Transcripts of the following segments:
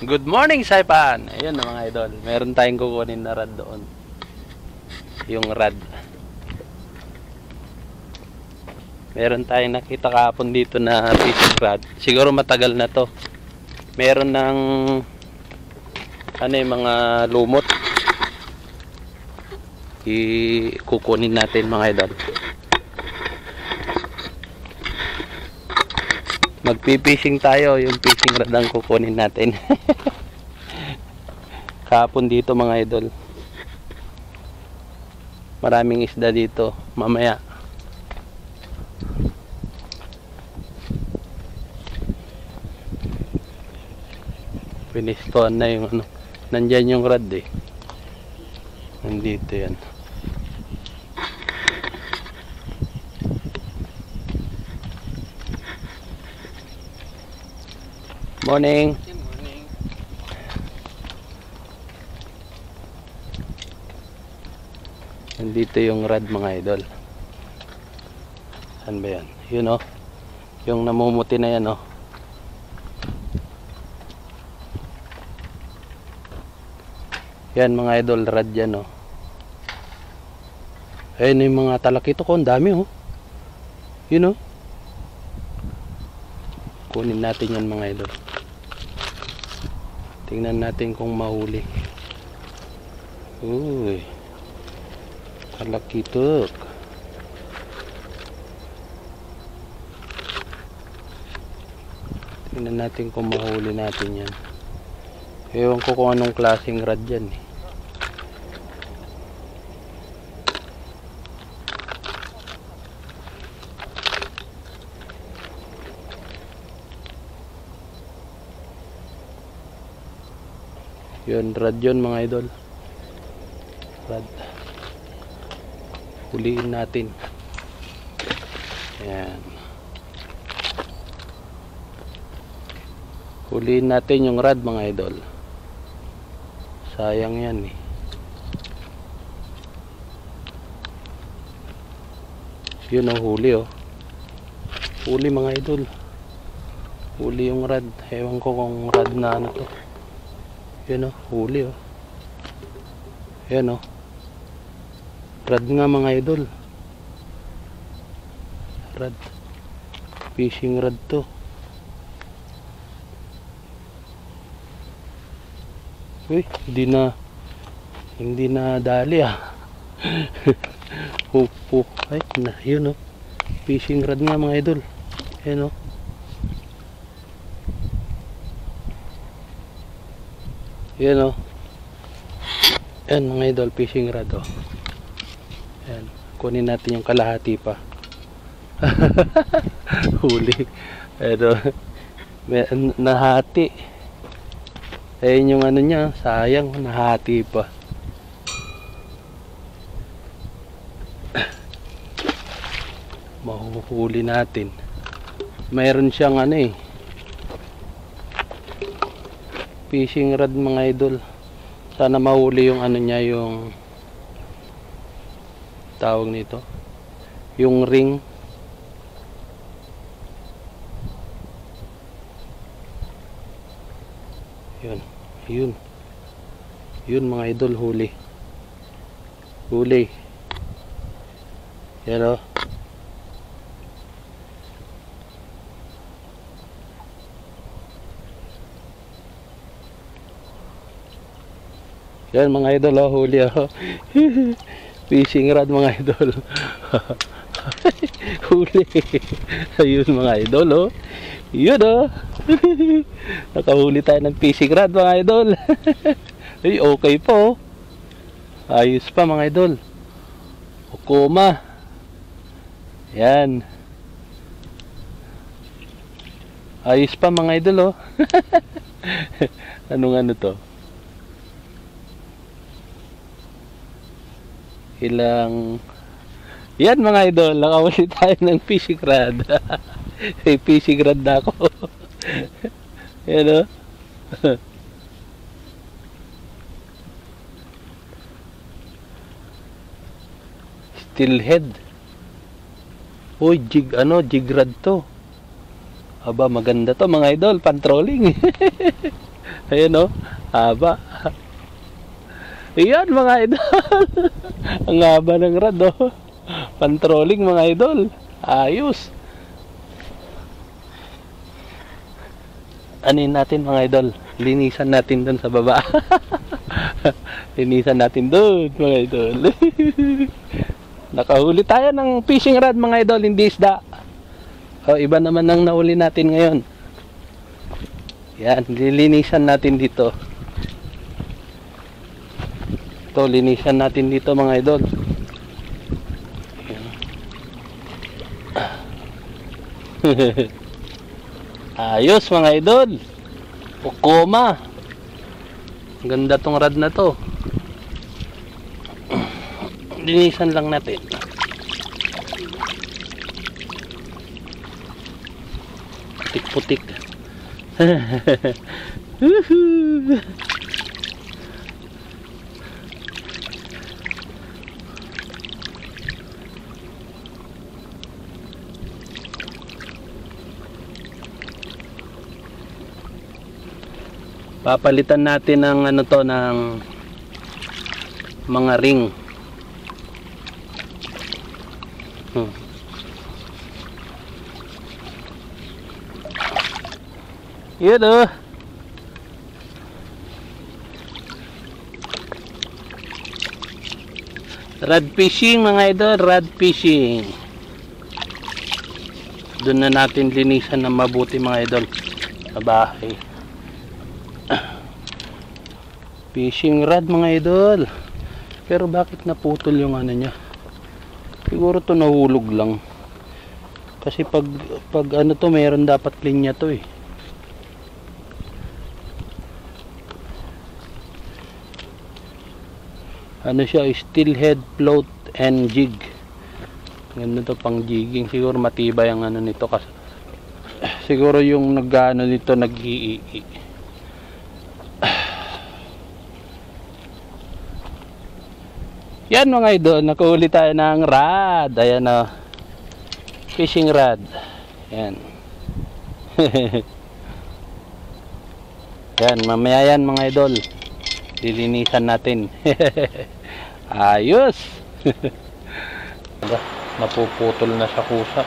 Good morning, Saipan! Ayun na mga idol. Meron tayong kukunin na rad doon. Yung rad. Meron tayong nakita kahapon dito na fishing rod. Siguro matagal na to. Meron ng mga lumot. Kukunin natin mga idol. Magpipishing tayo, yung fishing rod ang kukunin natin. Kahapon dito mga idol. Maraming isda dito mamaya. Pinistuan na yung ano. Nandyan yung rod eh. Nandito yan. Morning. Good morning. Nandito yung rod mga idol. Saan ba yan? Yun o. Yung namumuti na yan o. Yan mga idol, rod yan o. Ayun yung mga talakito ko. Ang dami o. Yun o. Kunin natin yan mga idol. Tingnan natin kung mahuli. Uy. Talakitok. Tingnan natin kung mahuli natin yan. Ewan ko kung anong klaseng rod yan eh. Yun, rad yun mga idol. Rad. Huliin natin. Ayan. Huliin natin yung rad mga idol. Sayang yan eh. Yun ang huli oh. Huli mga idol. Huli yung rad. Ewan ko kung rad na ano to. Yan o, huli o. Yan o. Rad nga mga idol. Rad. Fishing rad to. Uy, hindi na dali ah. Hupo. Ay, yun o. Fishing rad nga mga idol. Yan o. Yan o. Yan mga idol, fishing rod o. Yan. Kunin natin yung kalahati pa. Huli. Pero nahati. Ayun yung ano niya, sayang, nahati pa. Mahuhuli natin. Mayroon siyang ano eh, fishing rod mga idol. Sana mahuli yung ano niya, yung tawag nito, yung ring. Yun mga idol, huli yan o. Yan mga idol oh, huli oh. Fishing rod mga idol. Huli. Ayun mga idol oh. Yun oh. Nakahuli tayo ng fishing rod mga idol. Ay, okay po oh. Ayos pa mga idol. Okuma. Yan. Ayos pa mga idol oh. Anong ano to? Yan mga idol, nakahuli tayo ng fishing rod. Fishing rod na ako. Yan o. Steelhead. Uy, jig rod to. Aba, maganda to mga idol, pan trolling. Ayan o, haba. Ayan mga idol. Ang haba ng rad o. Pan-trolling mga idol. Ayos. Anin natin mga idol. Linisan natin dun sa baba. Linisan natin dun mga idol. Nakahuli tayo ng fishing rod mga idol, hindi isda. O, iba naman ang nauli natin ngayon. Yan, lilinisan natin dito. Ito, linisan natin dito mga idol. Ayos mga idol. Ukoma. Ganda tong rod na to. Linisan lang natin. Putik-putik. Papalitan natin ng ano to, ng mga ring. Yun o. Rod fishing mga idol, rod fishing. Doon na natin linisan ng mabuti mga idol sa bahay. Fishing rod mga idol. Pero bakit naputol yung ano niya? Siguro to nahulog lang. Kasi pag ano to, meron dapat linya to eh. Ano siya, steel head, float and jig. Ganda to pang jigging. Siguro matibay ang ano nito kasi siguro yung nag-ano nito nag-iii. Yan mga idol, nakahuli tayo ng rod. Ayan o, fishing rod. Yan. Yan, mamaya yan mga idol, lilinisan natin. Ayos. Napuputol na sa kusa.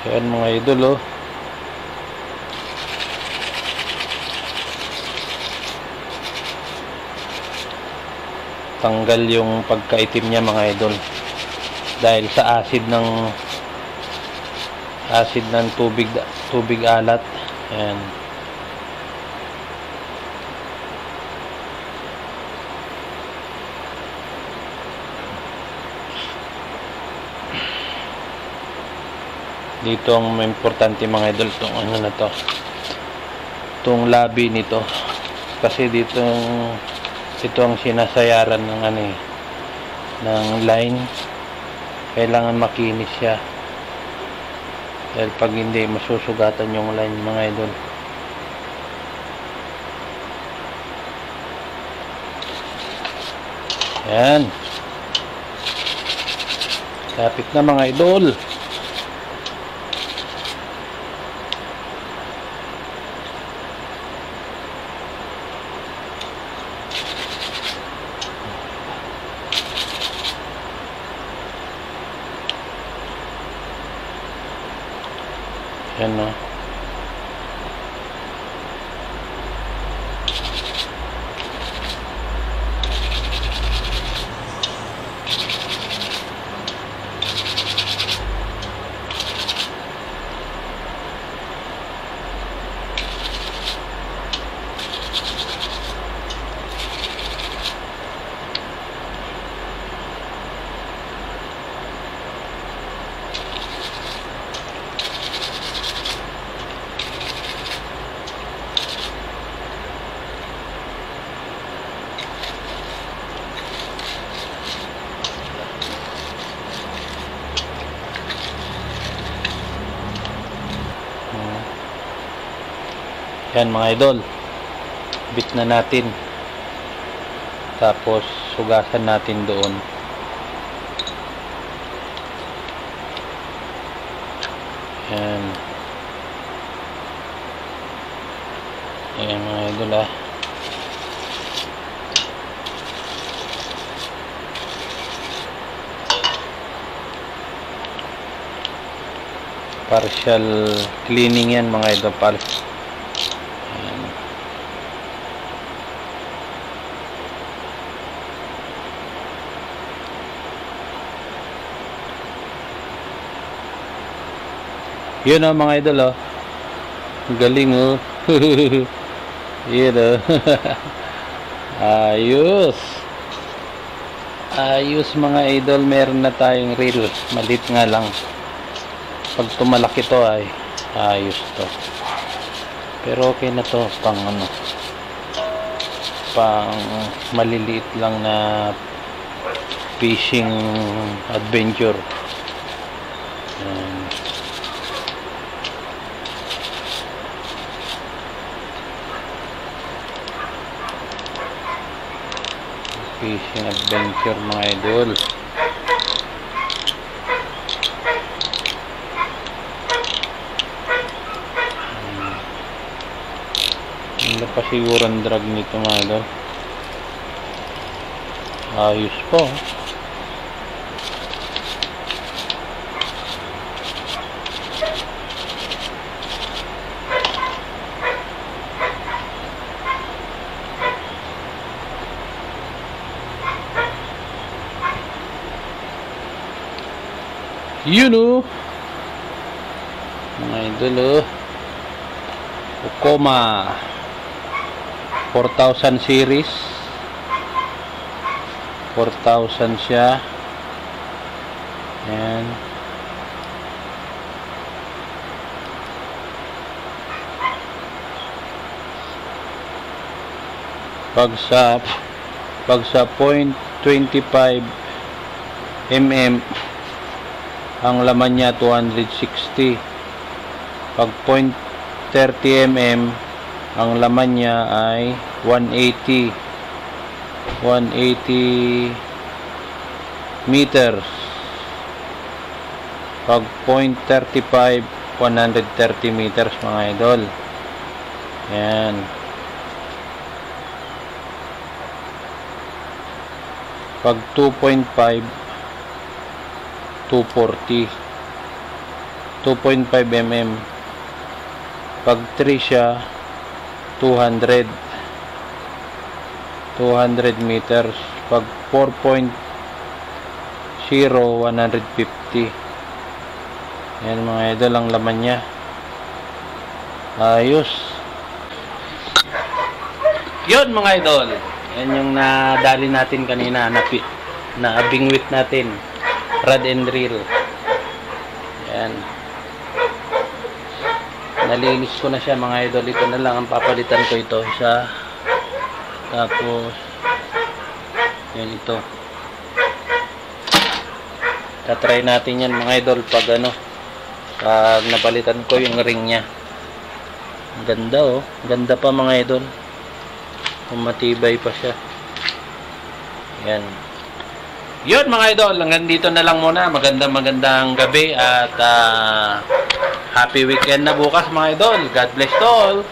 Yan mga idol oh. Tanggal yung pagkaitim niya mga idol dahil sa acid ng tubig alat. Ayan. Dito ang importante mga idol, itong ano na to, itong labi nito, kasi dito ito ang sinasayaran ng ano eh, ng line. Kailangan makinis siya dahil pag hindi masusugatan yung line mga idol. Yan, kapit na mga idol. Yan no. Yan mga idol, bit na natin, tapos sugasan natin doon. Yan. Ayan mga idol ah. Partial cleaning yan mga idol. Ayan. Yun oh mga idol oh. Galing oh. Yun oh. Ayos. Ayos mga idol. Meron na tayong reel. Malit nga lang. Pag tumalaki ito ay ayos to. Pero okay na to pang ano, pang maliliit lang na fishing adventure. Ayan. Fishing adventure mga idol. Hindi pa siguro ang drag nito mga idol. Ayos po. Yun o. Mga idol o. Ukoma 4000 series. 4,000 siya. Ayan. Pag sa 0.25 mm ang laman niya 260. Pag 0.30 mm ang laman niya ay 180 meters. Pag 0.35 130 meters mga idol. Yan. Pag 2.5 240 2.5 mm. Pag 3 siya 200 meters. Pag 4.0 150. Yan mga idol ang laman niya. Ayos. Yun mga idol. Yan yung nadali natin kanina na bingwit natin. Rod and reel. Yan. Nalinis ko na siya mga idol. Ito na lang ang papalitan ko ito. Isa. Tapos yan ito. Tatry natin yan mga idol pag pag napalitan ko yung ring nya. Ganda oh. Ganda pa mga idol. Matibay pa siya. Yan. Yun mga idol, hanggang dito na lang muna. Magandang gabi at happy weekend na bukas mga idol. God bless to all.